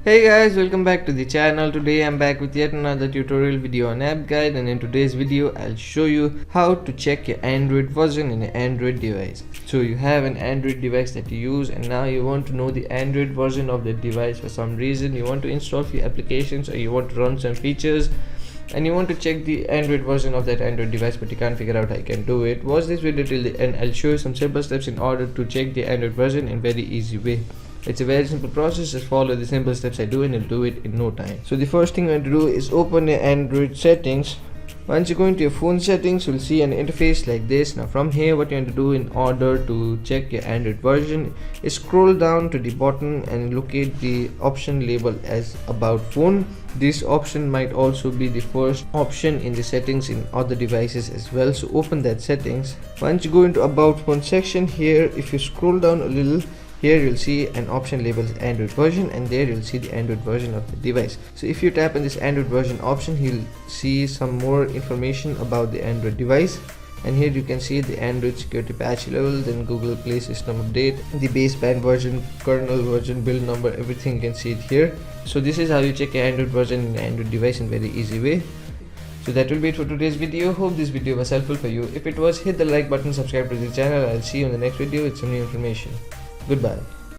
Hey guys, welcome back to the channel. Today I'm back with yet another tutorial video on app guide, and in today's video I'll show you how to check your Android version in an Android device. So you have an Android device that you use and now you want to know the Android version of that device. For some reason you want to install few applications or you want to run some features and you want to check the Android version of that Android device, but you can't figure out how you can do it. Watch this video till the end. I'll show you some simple steps in order to check the Android version in very easy way. It's a very simple process. Just follow the simple steps I do and you'll do it in no time. So the first thing you want to do is open your Android settings. Once you go into your phone settings, you'll see an interface like this. Now from here, what you want to do in order to check your Android version is scroll down to the bottom and locate the option labeled as about phone. This option might also be the first option in the settings in other devices as well. So open that settings. Once you go into about phone section, here if you scroll down a little, here you'll see an option labeled Android version, and there you'll see the Android version of the device. So if you tap on this Android version option, you'll see some more information about the Android device, and here you can see the Android security patch level, then Google Play system update, the baseband version, kernel version, build number, everything you can see it here. So this is how you check your Android version in an Android device in very easy way. So that will be it for today's video. Hope this video was helpful for you. If it was, hit the like button, subscribe to the channel. I'll see you in the next video with some new information. Goodbye.